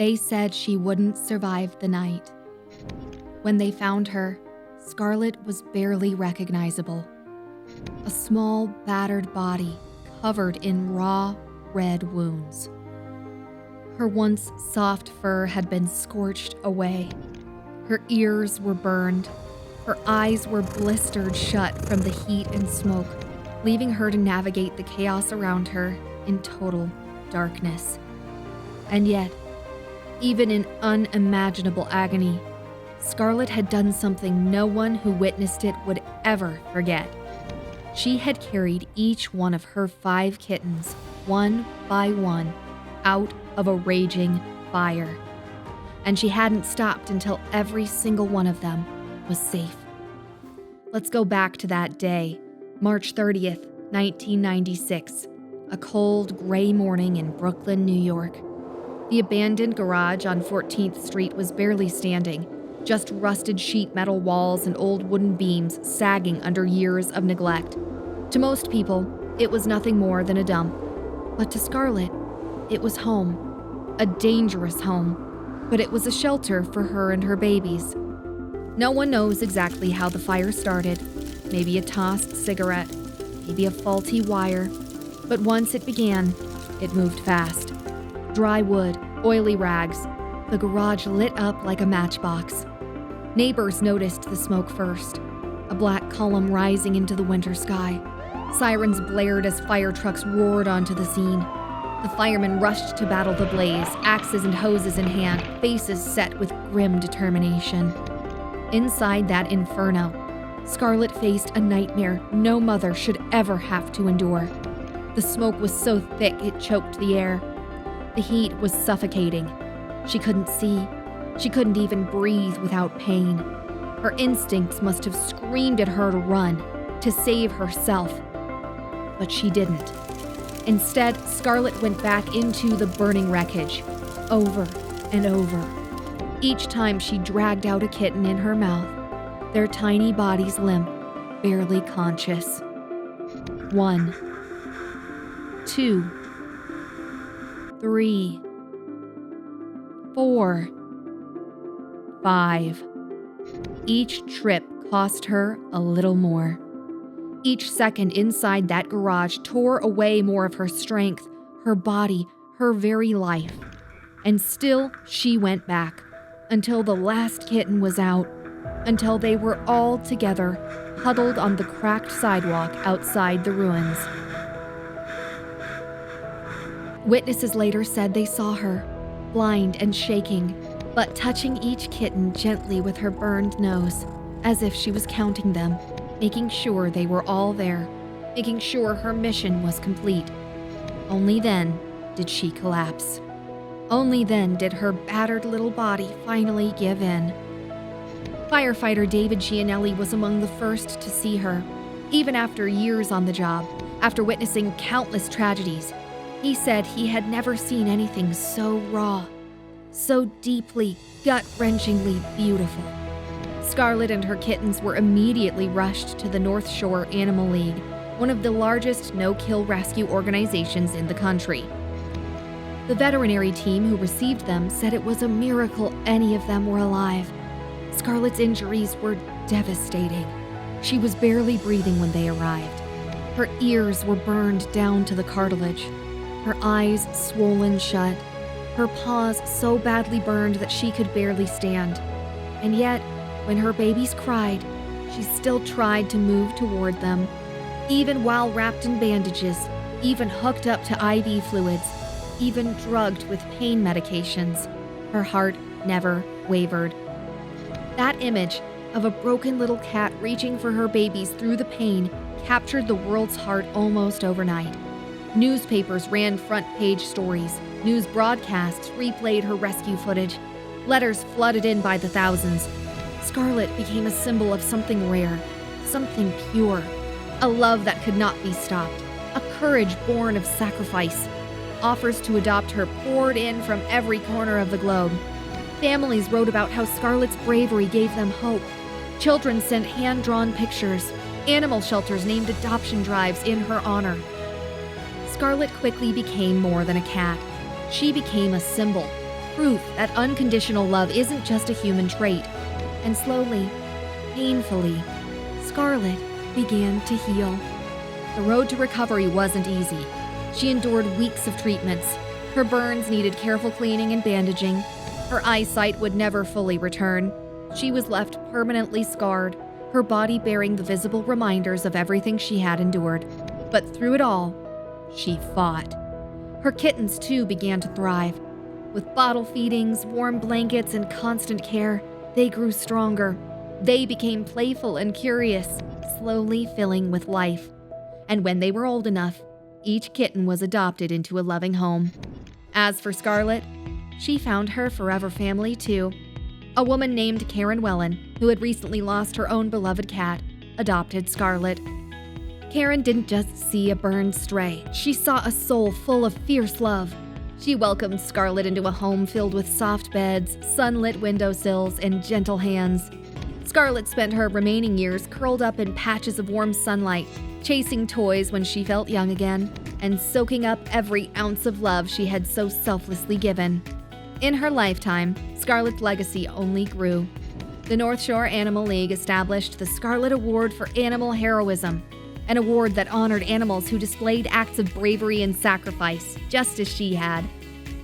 They said she wouldn't survive the night. When they found her, Scarlett was barely recognizable. A small, battered body covered in raw, red wounds. Her once soft fur had been scorched away. Her ears were burned. Her eyes were blistered shut from the heat and smoke, leaving her to navigate the chaos around her in total darkness. And yet, even in unimaginable agony, Scarlett had done something no one who witnessed it would ever forget. She had carried each one of her 5 kittens, one by one, out of a raging fire. And she hadn't stopped until every single one of them was safe. Let's go back to that day, March 30th, 1996, a cold, gray morning in Brooklyn, New York. The abandoned garage on 14th Street was barely standing, just rusted sheet metal walls and old wooden beams sagging under years of neglect. To most people, it was nothing more than a dump. But to Scarlett, it was home. A dangerous home. But it was a shelter for her and her babies. No one knows exactly how the fire started. Maybe a tossed cigarette, maybe a faulty wire. But once it began, it moved fast. Dry wood, oily rags. The garage lit up like a matchbox. Neighbors noticed the smoke first, a black column rising into the winter sky. Sirens blared as fire trucks roared onto the scene. The firemen rushed to battle the blaze, axes and hoses in hand, faces set with grim determination. Inside that inferno, Scarlett faced a nightmare no mother should ever have to endure. The smoke was so thick it choked the air. The heat was suffocating. She couldn't see. She couldn't even breathe without pain. Her instincts must have screamed at her to run, to save herself. But she didn't. Instead, Scarlett went back into the burning wreckage, over and over. Each time she dragged out a kitten in her mouth, their tiny bodies limp, barely conscious. 1, 2, 3, 4, 5. Each trip cost her a little more. Each second inside that garage tore away more of her strength, her body, her very life. And still she went back, until the last kitten was out, until they were all together, huddled on the cracked sidewalk outside the ruins. Witnesses later said they saw her, blind and shaking, but touching each kitten gently with her burned nose, as if she was counting them, making sure they were all there, making sure her mission was complete. Only then did she collapse. Only then did her battered little body finally give in. Firefighter David Gianelli was among the first to see her, even after years on the job, after witnessing countless tragedies. He said he had never seen anything so raw, so deeply, gut-wrenchingly beautiful. Scarlett and her kittens were immediately rushed to the North Shore Animal League, one of the largest no-kill rescue organizations in the country. The veterinary team who received them said it was a miracle any of them were alive. Scarlett's injuries were devastating. She was barely breathing when they arrived. Her ears were burned down to the cartilage, her eyes swollen shut, her paws so badly burned that she could barely stand. And yet, when her babies cried, she still tried to move toward them, even while wrapped in bandages, even hooked up to IV fluids, even drugged with pain medications. Her heart never wavered. That image of a broken little cat reaching for her babies through the pain captured the world's heart almost overnight. Newspapers ran front-page stories. News broadcasts replayed her rescue footage. Letters flooded in by the thousands. Scarlett became a symbol of something rare, something pure, a love that could not be stopped, a courage born of sacrifice. Offers to adopt her poured in from every corner of the globe. Families wrote about how Scarlett's bravery gave them hope. Children sent hand-drawn pictures. Animal shelters named adoption drives in her honor. Scarlett quickly became more than a cat. She became a symbol proof that unconditional love isn't just a human trait. And slowly, painfully, Scarlett began to heal. The road to recovery wasn't easy. She endured weeks of treatments. Her burns needed careful cleaning and bandaging. Her eyesight would never fully return. She was left permanently scarred, her body bearing the visible reminders of everything she had endured. But through it all, she fought. Her kittens, too, began to thrive. With bottle feedings, warm blankets, and constant care, they grew stronger. They became playful and curious, slowly filling with life. And when they were old enough, each kitten was adopted into a loving home. As for Scarlett, she found her forever family, too. A woman named Karen Wellen, who had recently lost her own beloved cat, adopted Scarlett. Karen didn't just see a burned stray. She saw a soul full of fierce love. She welcomed Scarlett into a home filled with soft beds, sunlit windowsills, and gentle hands. Scarlett spent her remaining years curled up in patches of warm sunlight, chasing toys when she felt young again, and soaking up every ounce of love she had so selflessly given. In her lifetime, Scarlett's legacy only grew. The North Shore Animal League established the Scarlett Award for Animal Heroism, an award that honored animals who displayed acts of bravery and sacrifice, just as she had.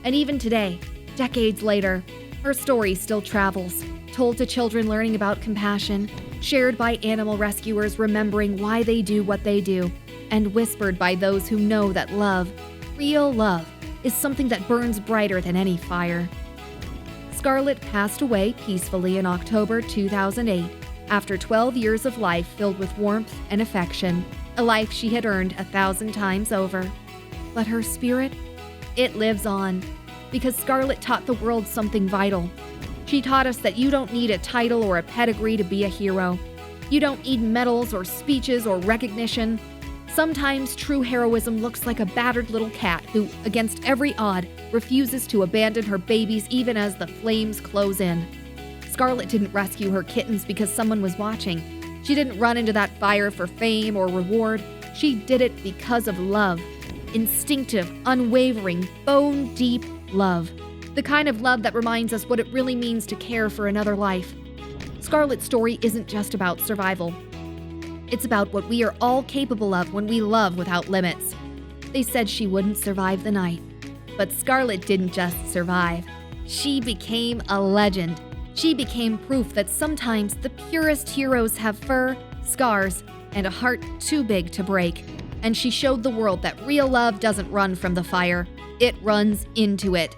And even today, decades later, her story still travels, told to children learning about compassion, shared by animal rescuers remembering why they do what they do, and whispered by those who know that love, real love, is something that burns brighter than any fire. Scarlett passed away peacefully in October 2008 after 12 years of life filled with warmth and affection, a life she had earned 1,000 times over. But her spirit, it lives on, because Scarlett taught the world something vital. She taught us that you don't need a title or a pedigree to be a hero. You don't need medals or speeches or recognition. Sometimes true heroism looks like a battered little cat who, against every odd, refuses to abandon her babies even as the flames close in. Scarlett didn't rescue her kittens because someone was watching. She didn't run into that fire for fame or reward. She did it because of love. Instinctive, unwavering, bone-deep love. The kind of love that reminds us what it really means to care for another life. Scarlett's story isn't just about survival. It's about what we are all capable of when we love without limits. They said she wouldn't survive the night. But Scarlett didn't just survive. She became a legend. She became proof that sometimes the purest heroes have fur, scars, and a heart too big to break. And she showed the world that real love doesn't run from the fire. It runs into it.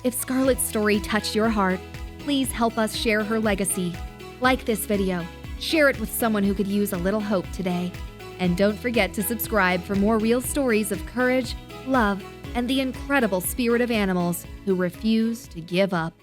If Scarlett's story touched your heart, please help us share her legacy. Like this video, share it with someone who could use a little hope today. And don't forget to subscribe for more real stories of courage, love, and the incredible spirit of animals who refuse to give up.